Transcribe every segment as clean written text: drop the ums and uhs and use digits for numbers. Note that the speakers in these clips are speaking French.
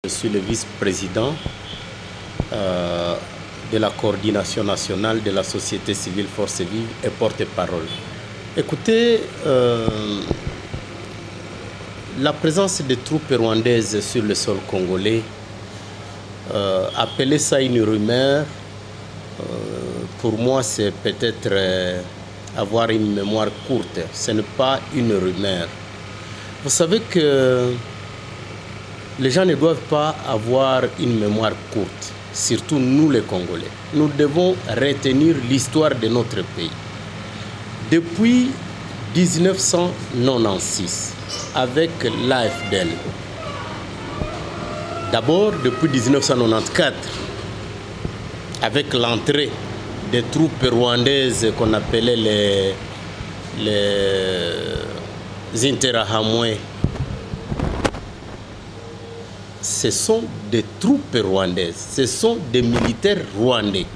Je suis le vice-président de la coordination nationale de la société civile Force Vive et porte-parole. Écoutez, la présence des troupes rwandaises sur le sol congolais, appeler ça une rumeur, pour moi c'est peut-être avoir une mémoire courte. Ce n'est pas une rumeur. Vous savez que les gens ne doivent pas avoir une mémoire courte, surtout nous les Congolais. Nous devons retenir l'histoire de notre pays. Depuis 1996, avec l'AFDL, d'abord depuis 1994, avec l'entrée des troupes rwandaises qu'on appelait les Interahamwe. Ce sont des troupes rwandaises, ce sont des militaires rwandais.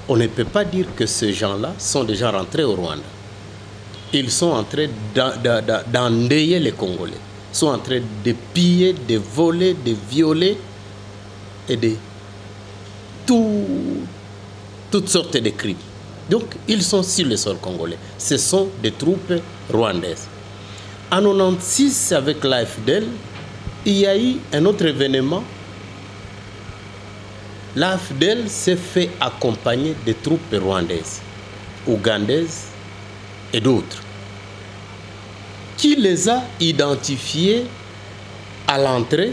On ne peut pas dire que ces gens-là sont déjà rentrés au Rwanda. Ils sont en train d'endeuiller les Congolais. Ils sont en train de piller, de voler, de violer et de toutes sortes de crimes. Donc, ils sont sur le sol congolais. Ce sont des troupes rwandaises. En 1996, avec l'AFDL, il y a eu un autre événement. L'AFDL s'est fait accompagner des troupes rwandaises, ougandaises et d'autres. Qui les a identifiés à l'entrée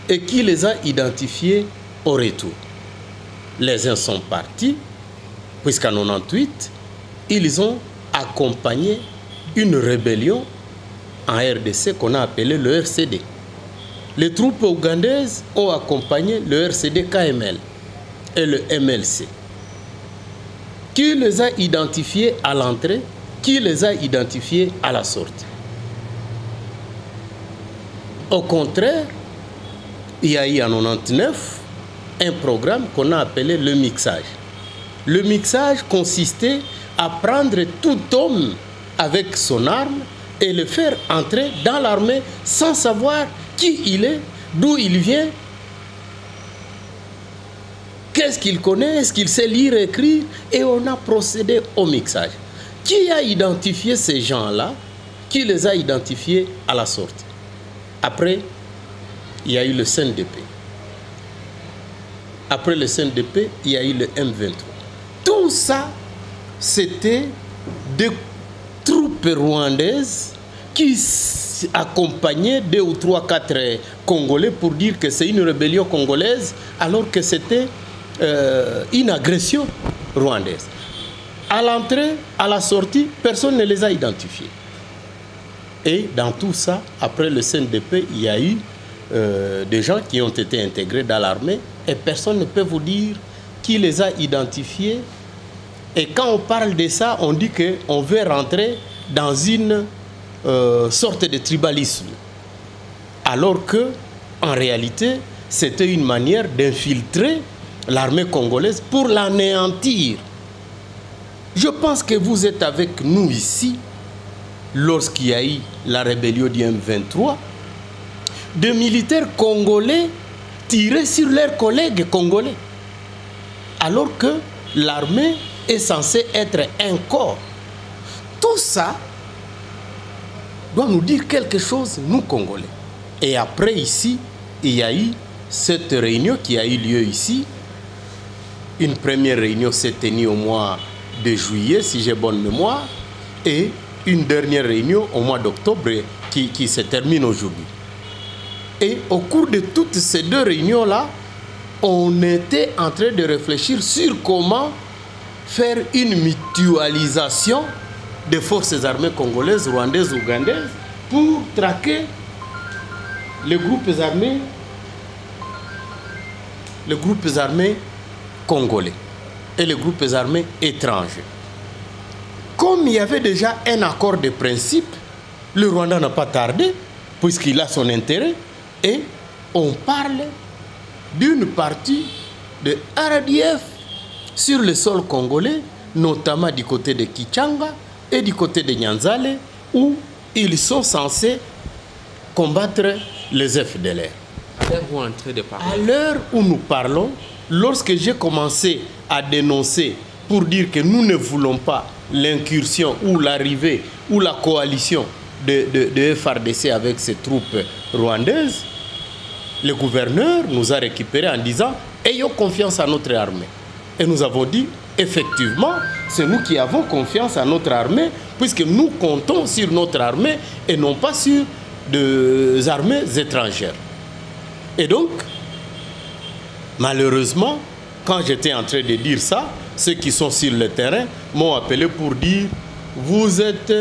et qui les a identifiés au retour? Les uns sont partis, puisqu'en 1998, ils ont accompagné une rébellion en RDC qu'on a appelée le RCD. Les troupes ougandaises ont accompagné le RCD KML et le MLC. Qui les a identifiés à l'entrée? Qui les a identifiés à la sortie? Au contraire, il y a eu en 1999 un programme qu'on a appelé le mixage. Le mixage consistait à prendre tout homme avec son arme et le faire entrer dans l'armée sans savoir qui il est, d'où il vient, qu'est-ce qu'il connaît, est-ce qu'il sait lire et écrire, et on a procédé au mixage. Qui a identifié ces gens-là? Qui les a identifiés à la sortie? Après, il y a eu le CNDP. Après le CNDP, il y a eu le M23. Tout ça, c'était des troupes rwandaises qui accompagnaient 2 ou 3, 4 Congolais pour dire que c'est une rébellion congolaise, alors que c'était une agression rwandaise. À l'entrée, à la sortie, personne ne les a identifiés. Et dans tout ça, après le CNDP, il y a eu des gens qui ont été intégrés dans l'armée et personne ne peut vous dire qui les a identifiés. Et quand on parle de ça, on dit qu'on veut rentrer dans une sorte de tribalisme. Alors que, en réalité, c'était une manière d'infiltrer l'armée congolaise pour l'anéantir. Je pense que vous êtes avec nous ici, lorsqu'il y a eu la rébellion du M23, des militaires congolais tiraient sur leurs collègues congolais. Alors que l'armée est censée être un corps. Tout ça doit nous dire quelque chose, nous Congolais. Et après ici, il y a eu cette réunion qui a eu lieu ici. Une première réunion s'est tenue au mois de juillet, si j'ai bonne mémoire, et une dernière réunion au mois d'octobre qui se termine aujourd'hui. Et au cours de toutes ces 2 réunions-là, on était en train de réfléchir sur comment faire une mutualisation des forces armées congolaises, rwandaises, ougandaises pour traquer les groupes armés congolais et les groupes armés étrangers. Comme il y avait déjà un accord de principe, le Rwanda n'a pas tardé, puisqu'il a son intérêt, et on parle d'une partie de RDF sur le sol congolais, notamment du côté de Kichanga et du côté de Nyanzale, où ils sont censés combattre les FDLR. À l'heure où nous parlons, lorsque j'ai commencé à dénoncer pour dire que nous ne voulons pas l'incursion ou l'arrivée ou la coalition de FARDC avec ces troupes rwandaises, le gouverneur nous a récupérés en disant « ayons confiance à notre armée ». Et nous avons dit « effectivement, c'est nous qui avons confiance à notre armée puisque nous comptons sur notre armée et non pas sur des armées étrangères ». Et donc, malheureusement, quand j'étais en train de dire ça, ceux qui sont sur le terrain m'ont appelé pour dire « vous êtes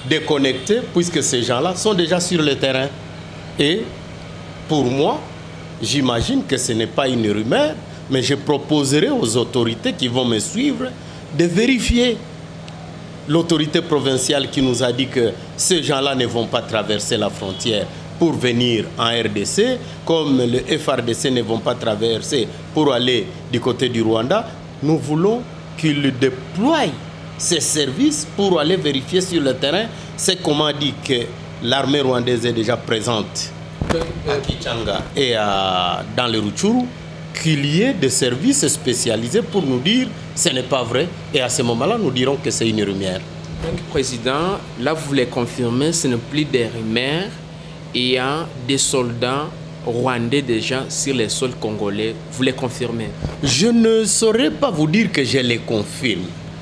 déconnectés puisque ces gens-là sont déjà sur le terrain ». Et pour moi, j'imagine que ce n'est pas une rumeur, mais je proposerai aux autorités qui vont me suivre de vérifier. L'autorité provinciale qui nous a dit que ces gens-là ne vont pas traverser la frontière pour venir en RDC, comme le FARDC ne vont pas traverser pour aller du côté du Rwanda, nous voulons qu'ils déploient ces services pour aller vérifier sur le terrain. C'est comment dit que l'armée rwandaise est déjà présente à Kichanga et dans le Rutshuru, qu'il y ait des services spécialisés pour nous dire ce n'est pas vrai. Et à ce moment-là, nous dirons que c'est une rumeur. Donc, Président, là, vous voulez confirmer, ce n'est plus des rumeurs. Il y a des soldats rwandais déjà sur les sols congolais. Vous les confirmez? Je ne saurais pas vous dire que je les confirme.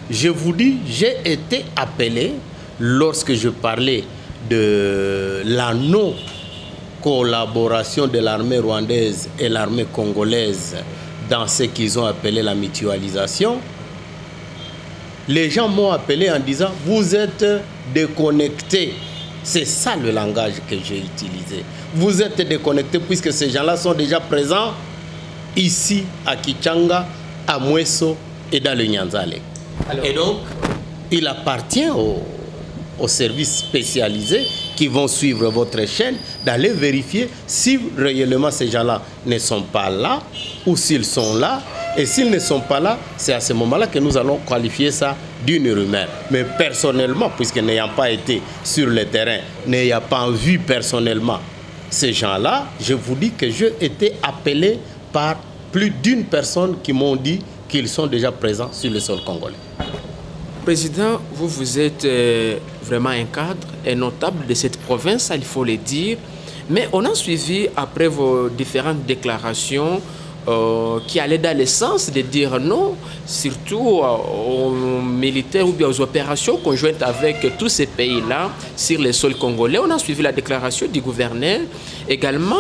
Je vous dis, j'ai été appelé lorsque je parlais de la non-collaboration de l'armée rwandaise et l'armée congolaise dans ce qu'ils ont appelé la mutualisation. Les gens m'ont appelé en disant « vous êtes déconnectés ». C'est ça le langage que j'ai utilisé. Vous êtes déconnectés puisque ces gens-là sont déjà présents ici à Kichanga, à Mweso et dans le Nyanzale. Et donc, il appartient aux services spécialisés qui vont suivre votre chaîne d'aller vérifier si réellement ces gens-là ne sont pas là ou s'ils sont là. Et s'ils ne sont pas là, c'est à ce moment-là que nous allons qualifier ça d'une rumeur. Mais personnellement, puisque n'ayant pas été sur le terrain, n'ayant pas vu personnellement ces gens-là, je vous dis que j'ai été appelé par plus d'une personne qui m'ont dit qu'ils sont déjà présents sur le sol congolais. Président, vous êtes vraiment un cadre, un notable de cette province, il faut le dire. Mais on a suivi, après vos différentes déclarations, qui allaient dans le sens de dire non, surtout aux militaires ou bien aux opérations conjointes avec tous ces pays-là sur les sols congolais. On a suivi la déclaration du gouverneur également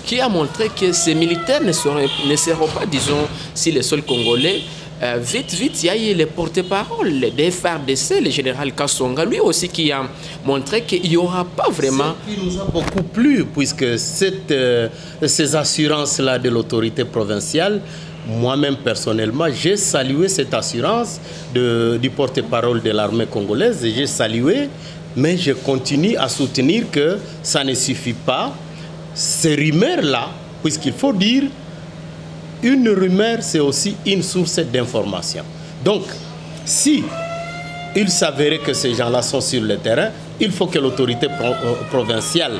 qui a montré que ces militaires ne seront pas, disons, sur les sols congolais. Vite, il y a eu le porte-parole des FARDC, le général Kassonga, lui aussi qui a montré qu'il n'y aura pas vraiment... Ce qui nous a beaucoup plu, puisque ces assurances-là de l'autorité provinciale, moi-même personnellement, j'ai salué cette assurance du porte-parole de l'armée congolaise, j'ai salué, mais je continue à soutenir que ça ne suffit pas. Ces rumeurs-là, puisqu'il faut dire... Une rumeur, c'est aussi une source d'information. Donc, si il s'avérait que ces gens-là sont sur le terrain, il faut que l'autorité provinciale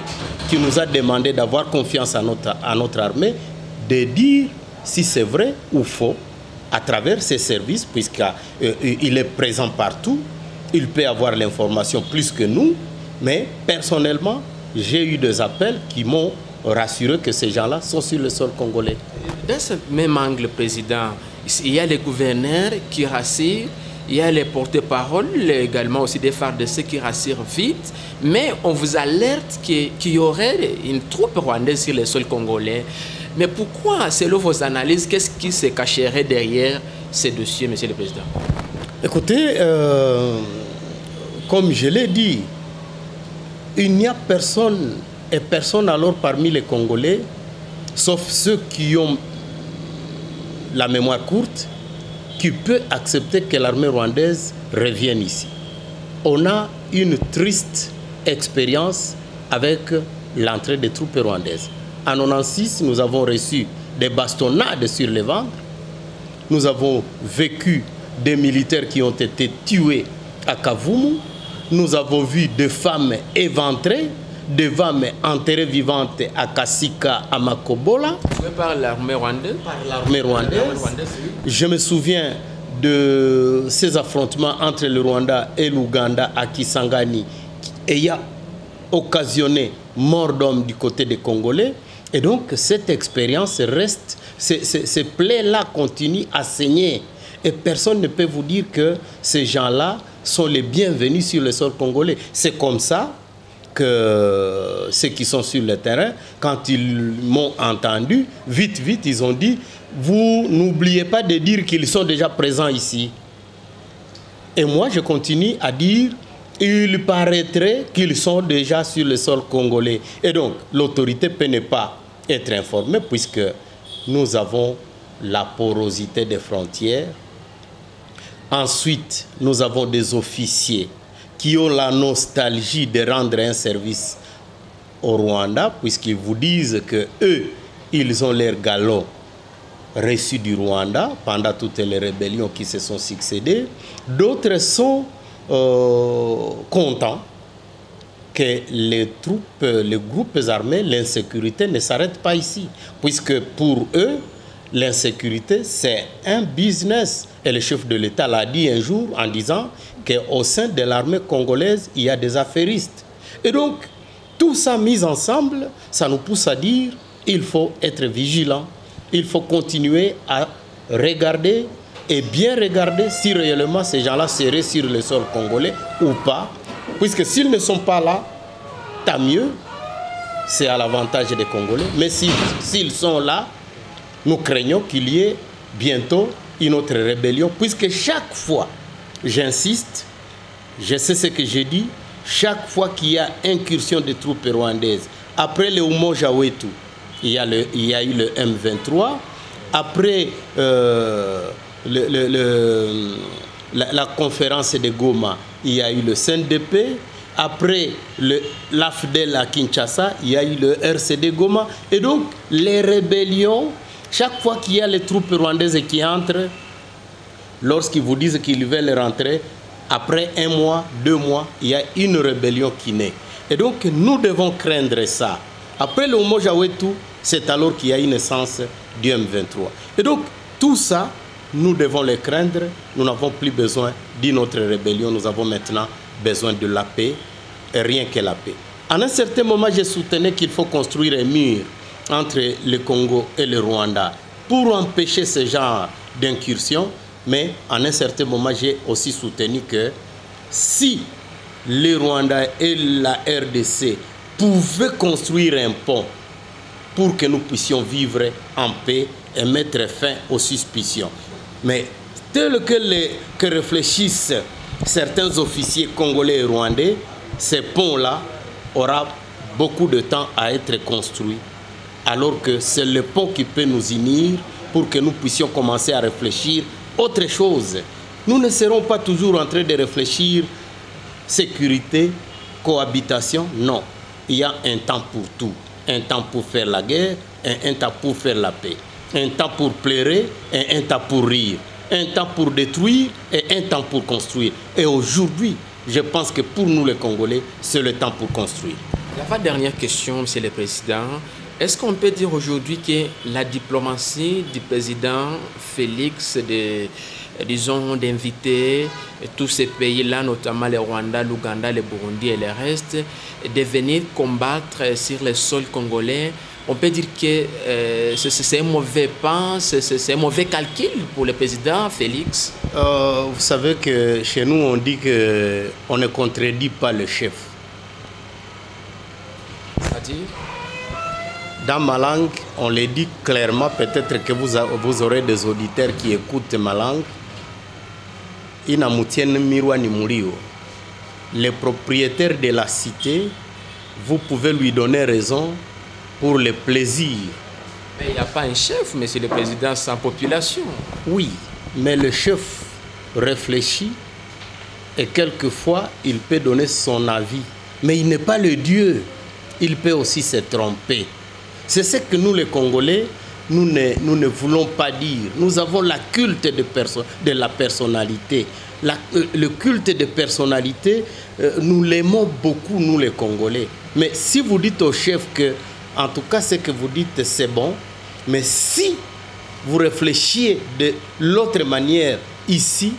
qui nous a demandé d'avoir confiance à notre armée, de dire si c'est vrai ou faux à travers ses services, puisqu'il est présent partout, il peut avoir l'information plus que nous, mais personnellement, j'ai eu des appels qui m'ont rassuré que ces gens-là sont sur le sol congolais. Dans ce même angle, Président, il y a les gouverneurs qui rassurent, il y a les porte-paroles, également aussi des FARDC qui rassurent vite, mais on vous alerte qu'il y aurait une troupe rwandaise sur le sol congolais. Mais pourquoi, selon vos analyses, qu'est-ce qui se cacherait derrière ces dossiers, Monsieur le Président? Écoutez, comme je l'ai dit, il n'y a personne... Et personne alors parmi les Congolais, sauf ceux qui ont la mémoire courte, qui peut accepter que l'armée rwandaise revienne ici. On a une triste expérience avec l'entrée des troupes rwandaises. En 1996, nous avons reçu des bastonnades sur les ventres. Nous avons vécu des militaires qui ont été tués à Kavumu. Nous avons vu des femmes éventrées. devant m'enterrer vivante à Kasika, à Makobola. Par l'armée rwandaise. Par l'armée rwandaise. Je me souviens de ces affrontements entre le Rwanda et l'Ouganda à Kisangani, ayant occasionné mort d'hommes du côté des Congolais. Et donc, cette expérience reste, ces plaies-là continuent à saigner. Et personne ne peut vous dire que ces gens-là sont les bienvenus sur le sol congolais. C'est comme ça que ceux qui sont sur le terrain, quand ils m'ont entendu, vite, ils ont dit, vous n'oubliez pas de dire qu'ils sont déjà présents ici. Et moi, je continue à dire, il paraîtrait qu'ils sont déjà sur le sol congolais. Et donc, l'autorité peut ne pas être informée puisque nous avons la porosité des frontières. Ensuite, nous avons des officiers qui ont la nostalgie de rendre un service au Rwanda, puisqu'ils vous disent que eux, ils ont leurs galons reçus du Rwanda pendant toutes les rébellions qui se sont succédées. D'autres sont contents que les troupes, les groupes armés, l'insécurité ne s'arrête pas ici, puisque pour eux, l'insécurité, c'est un business. Et le chef de l'État l'a dit un jour en disant qu'au sein de l'armée congolaise, il y a des affairistes. Et donc, tout ça mis ensemble, ça nous pousse à dire qu'il faut être vigilant, il faut continuer à regarder et bien regarder si réellement ces gens-là seraient sur le sol congolais ou pas. Puisque s'ils ne sont pas là, tant mieux, c'est à l'avantage des Congolais. Mais s'ils sont là, nous craignons qu'il y ait bientôt une autre rébellion, puisque chaque fois, j'insiste, je sais ce que j'ai dit, chaque fois qu'il y a incursion des troupes rwandaises, après le Umoja Wetu, il y a eu le M23, après la conférence de Goma, il y a eu le CNDP, après l'AFDEL à Kinshasa, il y a eu le RCD Goma, et donc les rébellions. Chaque fois qu'il y a les troupes rwandaises qui entrent, lorsqu'ils vous disent qu'ils veulent rentrer, après 1 mois, 2 mois, il y a une rébellion qui naît. Et donc, nous devons craindre ça. Après le Umoja Wetu, c'est alors qu'il y a une naissance du M23. Et donc, tout ça, nous devons le craindre. Nous n'avons plus besoin d'une autre rébellion. Nous avons maintenant besoin de la paix, et rien que la paix. À un certain moment, je soutenais qu'il faut construire un mur entre le Congo et le Rwanda pour empêcher ce genre d'incursion, mais à un certain moment, j'ai aussi soutenu que si le Rwanda et la RDC pouvaient construire un pont pour que nous puissions vivre en paix et mettre fin aux suspicions. Mais tel que réfléchissent certains officiers congolais et rwandais, ces ponts-là auront beaucoup de temps à être construits. Alors que c'est le pont qui peut nous unir pour que nous puissions commencer à réfléchir autre chose. Nous ne serons pas toujours en train de réfléchir sécurité, cohabitation, non. Il y a un temps pour tout. Un temps pour faire la guerre et un temps pour faire la paix. Un temps pour pleurer et un temps pour rire. Un temps pour détruire et un temps pour construire. Et aujourd'hui, je pense que pour nous les Congolais, c'est le temps pour construire. La dernière question, Monsieur le Président. Est-ce qu'on peut dire aujourd'hui que la diplomatie du président Félix, disons, d'inviter tous ces pays-là, notamment le Rwanda, l'Ouganda, le Burundi et le reste, de venir combattre sur le sol congolais, on peut dire que c'est un mauvais pas, c'est un mauvais calcul pour le président Félix? Vous savez que chez nous, on dit qu'on ne contredit pas le chef. C'est-à-dire? Dans ma langue, on le dit clairement, peut-être que vous aurez des auditeurs qui écoutent ma langue. Le propriétaire de la cité, vous pouvez lui donner raison pour le plaisir. Mais il n'y a pas un chef, monsieur le président, sans population. Oui, mais le chef réfléchit et quelquefois il peut donner son avis. Mais il n'est pas le Dieu. Il peut aussi se tromper. C'est ce que nous, les Congolais, nous ne voulons pas dire. Nous avons la culte de la personnalité. Le culte de personnalité, nous l'aimons beaucoup, nous les Congolais. Mais si vous dites au chef que, en tout cas, ce que vous dites, c'est bon, mais si vous réfléchiez de l'autre manière ici,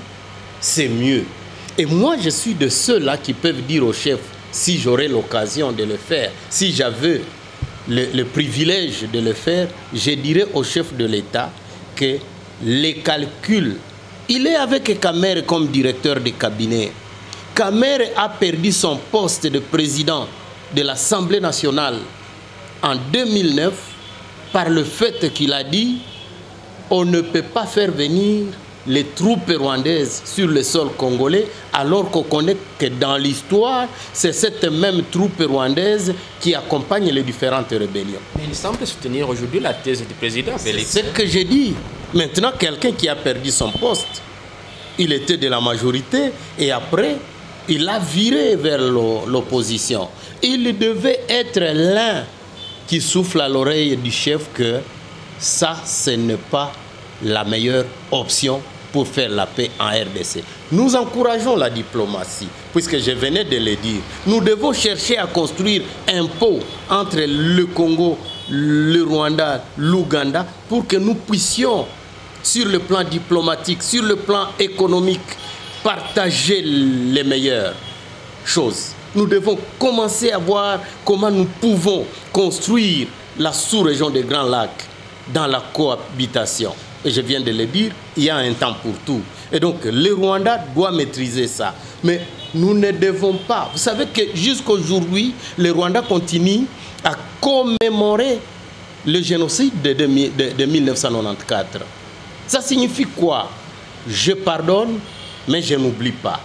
c'est mieux. Et moi, je suis de ceux-là qui peuvent dire au chef, si j'aurais l'occasion de le faire, si j'avais le privilège de le faire, je dirais au chef de l'État que les calculs, il est avec Kamer comme directeur de cabinet. Kamer a perdu son poste de président de l'Assemblée nationale en 2009 par le fait qu'il a dit on ne peut pas faire venir les troupes rwandaises sur le sol congolais, alors qu'on connaît que dans l'histoire, c'est cette même troupe rwandaise qui accompagne les différentes rébellions. Mais il semble soutenir aujourd'hui la thèse du président Félix. C'est ce que j'ai dit. Maintenant, quelqu'un qui a perdu son poste, il était de la majorité et après, il a viré vers l'opposition. Il devait être l'un qui souffle à l'oreille du chef que ça, ce n'est pas la meilleure option pour faire la paix en RDC. Nous encourageons la diplomatie, puisque je venais de le dire. Nous devons chercher à construire un pont entre le Congo, le Rwanda, l'Ouganda, pour que nous puissions, sur le plan diplomatique, sur le plan économique, partager les meilleures choses. Nous devons commencer à voir comment nous pouvons construire la sous-région des Grands Lacs dans la cohabitation. Et je viens de le dire, il y a un temps pour tout. Et donc, le Rwanda doit maîtriser ça. Mais nous ne devons pas. Vous savez que jusqu'aujourd'hui, le Rwanda continue à commémorer le génocide de 1994. Ça signifie quoi? Je pardonne, mais je n'oublie pas.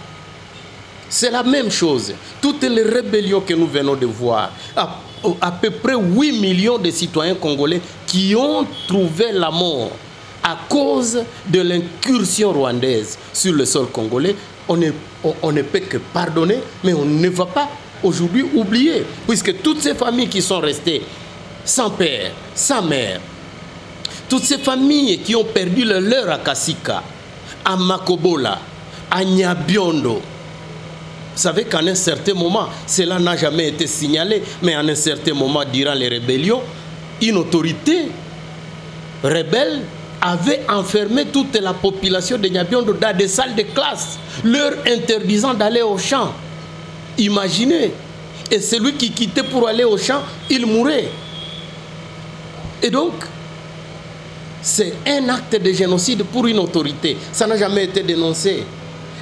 C'est la même chose. Toutes les rébellions que nous venons de voir, à peu près 8 millions de citoyens congolais qui ont trouvé la mort à cause de l'incursion rwandaise sur le sol congolais, on ne peut que pardonner, mais on ne va pas aujourd'hui oublier, puisque toutes ces familles qui sont restées sans père, sans mère, toutes ces familles qui ont perdu le leur à Kasika, à Makobola, à Nyabiondo, vous savez qu'à un certain moment, cela n'a jamais été signalé, mais à un certain moment, durant les rébellions, une autorité rebelle avait enfermé toute la population de Nyabiondo dans des salles de classe, leur interdisant d'aller au champ. Imaginez. Et celui qui quittait pour aller au champ, il mourait. Et donc, c'est un acte de génocide pour une autorité. Ça n'a jamais été dénoncé.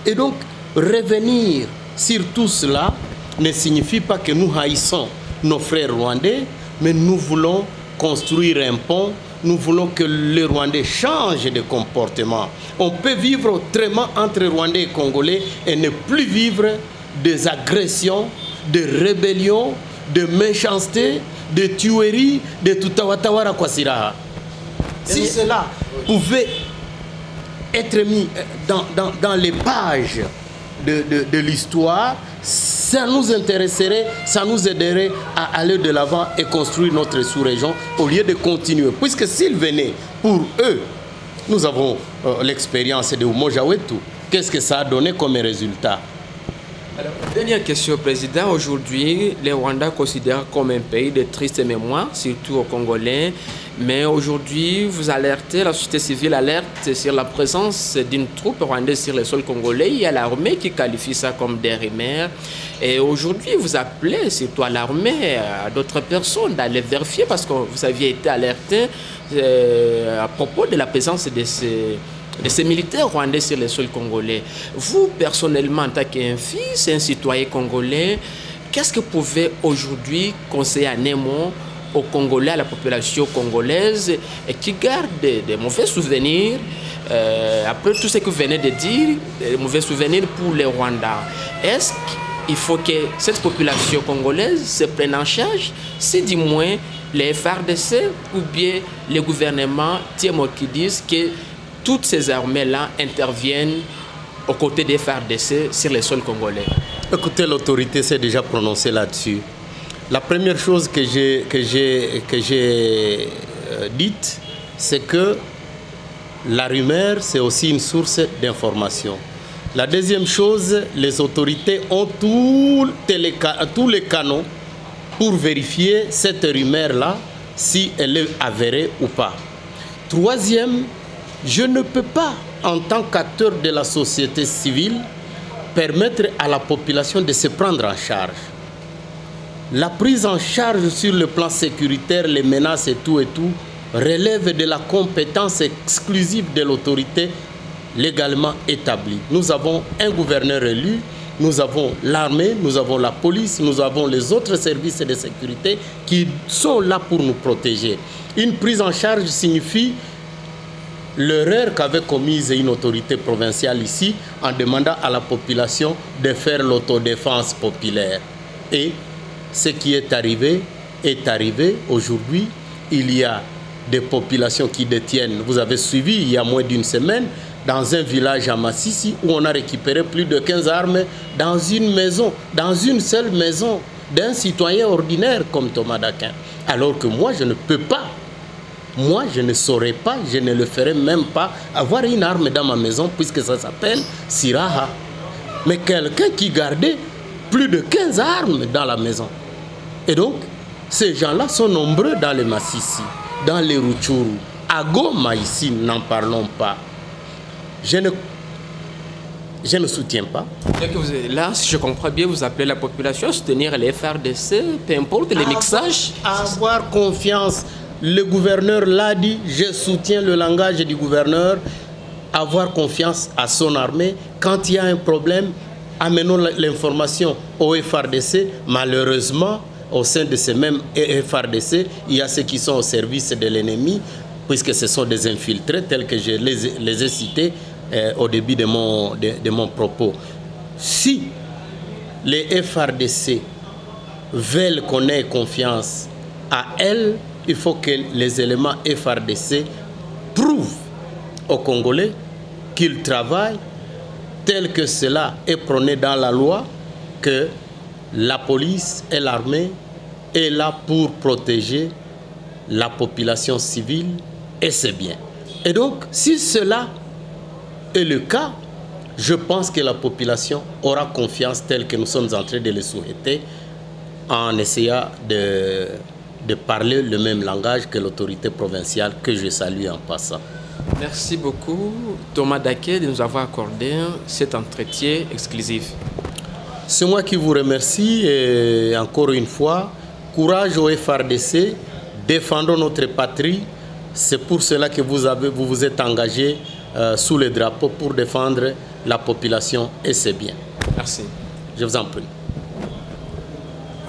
Et donc, revenir sur tout cela ne signifie pas que nous haïssons nos frères rwandais, mais nous voulons construire un pont. Nous voulons que les Rwandais changent de comportement. On peut vivre autrement entre Rwandais et Congolais et ne plus vivre des agressions, de rébellions, de méchanceté, de tueries, de tutawatawara kwasiraha. Si cela pouvait être mis dans les pages de l'histoire, ça nous intéresserait, ça nous aiderait à aller de l'avant et construire notre sous-région au lieu de continuer. Puisque s'ils venaient pour eux, nous avons l'expérience de Umoja Wetu. Qu'est-ce que ça a donné comme résultat? Alors, dernière question, Président. Aujourd'hui, les Rwandais considèrent comme un pays de triste mémoire, surtout aux Congolais. Mais aujourd'hui, vous alertez, la société civile alerte sur la présence d'une troupe rwandaise sur le sol congolais. Il y a l'armée qui qualifie ça comme des rumeurs. Et aujourd'hui, vous appelez surtout à l'armée, à d'autres personnes d'aller vérifier parce que vous aviez été alerté à propos de la présence de ces militaires rwandais sur le sol congolais. Vous, personnellement, en tant qu'un fils, un citoyen congolais, qu'est-ce que vous pouvez aujourd'hui conseiller à Nemo, aux Congolais, à la population congolaise, et qui garde des mauvais souvenirs, après tout ce que vous venez de dire, des mauvais souvenirs pour les Rwandais? Est-ce qu'il faut que cette population congolaise se prenne en charge, si du moins les FARDC ou bien les gouvernements Tiemo qui disent que toutes ces armées-là interviennent aux côtés des FARDC sur les sols congolais? Écoutez, l'autorité s'est déjà prononcée là-dessus. La première chose que j'ai dite, c'est que la rumeur, c'est aussi une source d'information. La deuxième chose, les autorités ont tous les canaux pour vérifier cette rumeur-là, si elle est avérée ou pas. Troisième, je ne peux pas, en tant qu'acteur de la société civile, permettre à la population de se prendre en charge. La prise en charge sur le plan sécuritaire, les menaces et tout, relève de la compétence exclusive de l'autorité légalement établie. Nous avons un gouverneur élu, nous avons l'armée, nous avons la police, nous avons les autres services de sécurité qui sont là pour nous protéger. Une prise en charge signifie l'erreur qu'avait commise une autorité provinciale ici en demandant à la population de faire l'autodéfense populaire. Et ce qui est arrivé aujourd'hui. Il y a des populations qui détiennent, vous avez suivi il y a moins d'une semaine, dans un village à Massissi où on a récupéré plus de 15 armes dans une maison, dans une seule maison d'un citoyen ordinaire comme Thomas Daquin. Alors que moi, je ne peux pas, moi, je ne saurais pas, je ne le ferai même pas avoir une arme dans ma maison puisque ça s'appelle Siraha. Mais quelqu'un qui gardait plus de 15 armes dans la maison. Et donc, ces gens-là sont nombreux dans les Massissi, dans les Rutshuru. À Goma, ici, n'en parlons pas. Je ne soutiens pas. Là, si je comprends bien, vous appelez la population à soutenir les FARDC, peu importe les mixages. Avoir confiance. Le gouverneur l'a dit, je soutiens le langage du gouverneur. Avoir confiance à son armée. Quand il y a un problème, amenons l'information au FARDC. Malheureusement, au sein de ces mêmes FARDC, il y a ceux qui sont au service de l'ennemi, puisque ce sont des infiltrés, tels que je les ai cités au début de mon propos. Si les FARDC veulent qu'on ait confiance à elles, il faut que les éléments FARDC prouvent aux Congolais qu'ils travaillent tel que cela est prôné dans la loi, que la police et l'armée est là pour protéger la population civile et ses biens. Et donc, si cela est le cas, je pense que la population aura confiance telle que nous sommes en train de le souhaiter en essayant de parler le même langage que l'autorité provinciale que je salue en passant. Merci beaucoup Thomas Daquin de nous avoir accordé cet entretien exclusif. C'est moi qui vous remercie et encore une fois, courage au FARDC, défendons notre patrie. C'est pour cela que vous vous êtes engagé sous le drapeau pour défendre la population et ses biens. Merci. Je vous en prie.